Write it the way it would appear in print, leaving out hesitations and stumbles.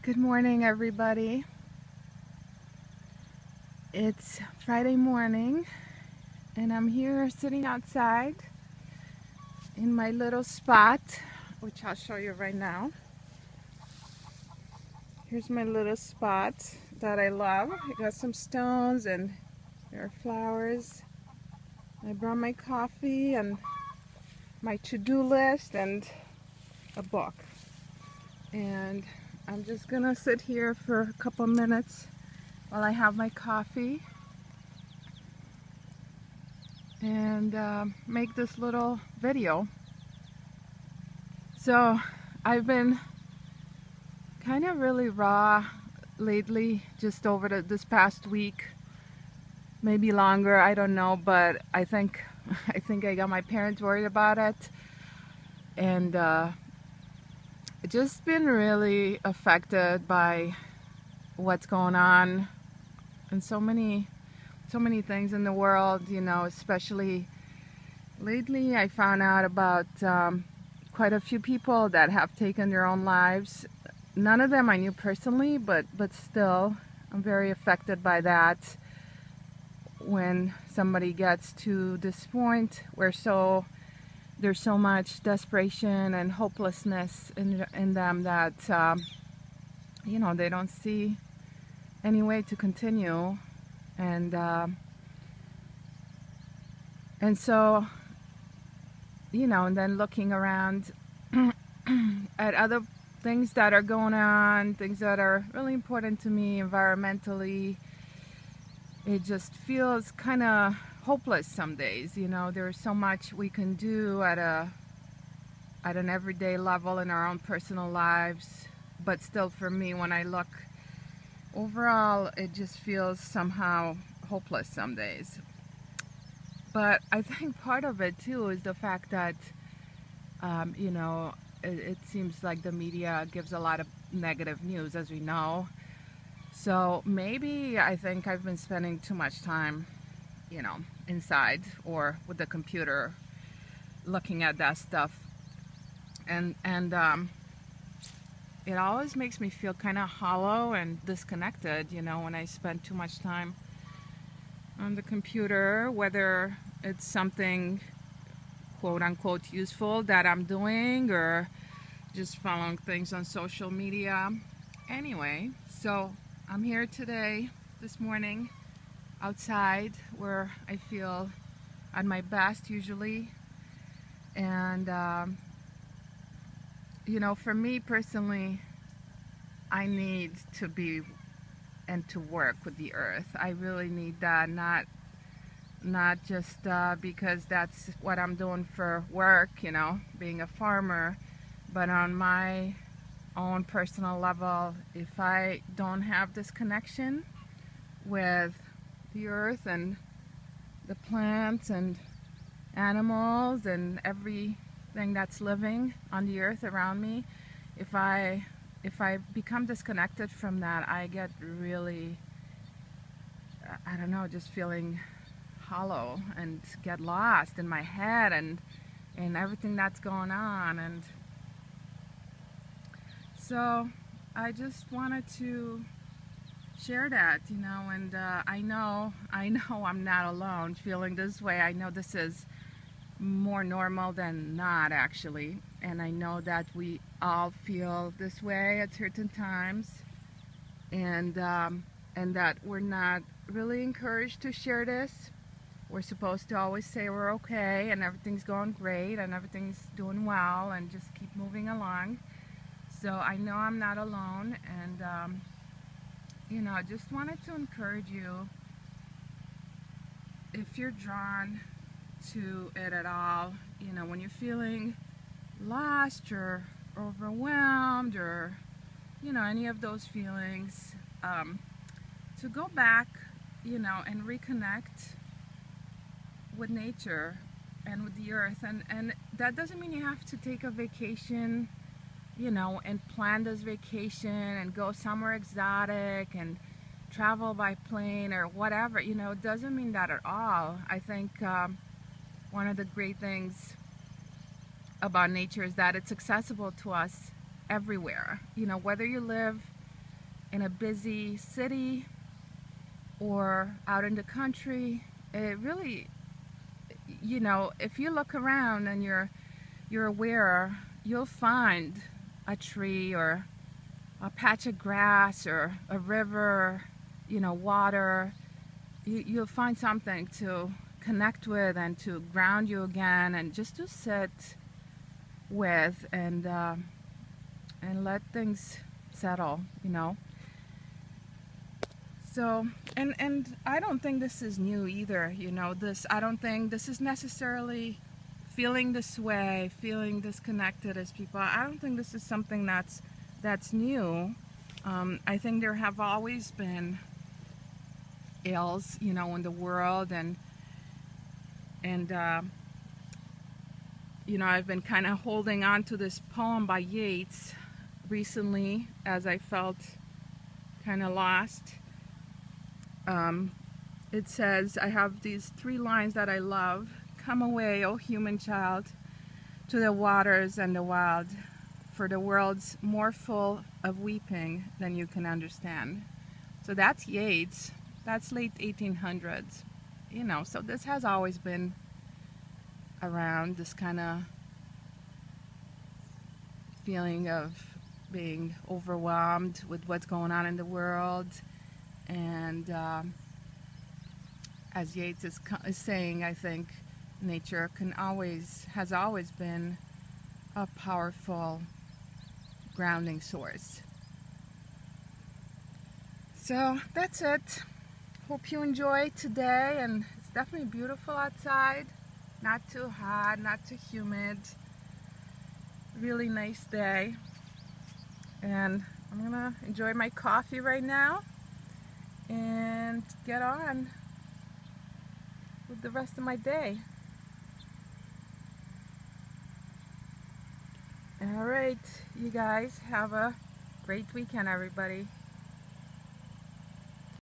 Good morning, everybody. It's Friday morning, and I'm here sitting outside in my little spot, which I'll show you right now. Here's my little spot that I love. I got some stones and there are flowers. I brought my coffee and my to-do list and a book. And I'm just gonna sit here for a couple minutes while I have my coffee and make this little video. So I've been kind of really raw lately, just over this past week, maybe longer, I don't know, but I think I got my parents worried about it, and just been really affected by what's going on and so many things in the world, you know. Especially lately I found out about quite a few people that have taken their own lives. None of them I knew personally, but still I'm very affected by that. When somebody gets to this point where there's so much desperation and hopelessness in them that you know, they don't see any way to continue, and so, you know, and then looking around at other things that are going on, things that are really important to me environmentally, it just feels kind of hopeless some days. You know, there's so much we can do at an everyday level in our own personal lives, but still, for me, when I look overall, it just feels somehow hopeless some days. But I think part of it too is the fact that you know, it seems like the media gives a lot of negative news, as we know. So maybe I think I've been spending too much time, you know, inside or with the computer looking at that stuff, and it always makes me feel kind of hollow and disconnected, you know, when I spend too much time on the computer, whether it's something quote unquote useful that I'm doing or just following things on social media. Anyway, so I'm here today, this morning, outside where I feel at my best usually. And you know, for me personally, I need to be and to work with the earth. I really need that, not just because that's what I'm doing for work, you know, being a farmer, but on my own personal level. If I don't have this connection with the earth and the plants and animals and everything that's living on the earth around me, if I become disconnected from that, I get really, I don't know, just feeling hollow and get lost in my head and everything that's going on. And so I just wanted to share that, you know. And I know I'm not alone feeling this way. I know this is more normal than not, actually, and I know that we all feel this way at certain times, and that we're not really encouraged to share this. We're supposed to always say we're okay and everything's going great and everything's doing well and just keep moving along. So I know I'm not alone, and you know, I just wanted to encourage you, if you're drawn to it at all, you know, when you're feeling lost or overwhelmed or, you know, any of those feelings, to go back, you know, and reconnect with nature and with the earth. And that doesn't mean you have to take a vacation, you know, and plan this vacation and go somewhere exotic and travel by plane or whatever, you know. It doesn't mean that at all. I think one of the great things about nature is that it's accessible to us everywhere, you know, whether you live in a busy city or out in the country. It really, you know, if you look around and you're aware, you'll find a tree or a patch of grass or a river, you know, water. You'll find something to connect with and to ground you again, and just to sit with and let things settle, you know. So, and I don't think this is new either, you know. I don't think this is necessarily feeling this way, feeling disconnected as people. I don't think this is something that's new. I think there have always been ills, you know, in the world, and you know, I've been kind of holding on to this poem by Yeats recently as I felt kind of lost. It says, I have these 3 lines that I love. Come away, O human child, to the waters and the wild, for the world's more full of weeping than you can understand. So that's Yeats. That's late 1800s. You know, so this has always been around, this kind of feeling of being overwhelmed with what's going on in the world. And as Yeats is saying, I think nature has always been a powerful grounding source. So that's it. Hope you enjoy today, and it's definitely beautiful outside. Not too hot, not too humid. Really nice day. And I'm gonna enjoy my coffee right now and get on with the rest of my day. All right, you guys have a great weekend, everybody.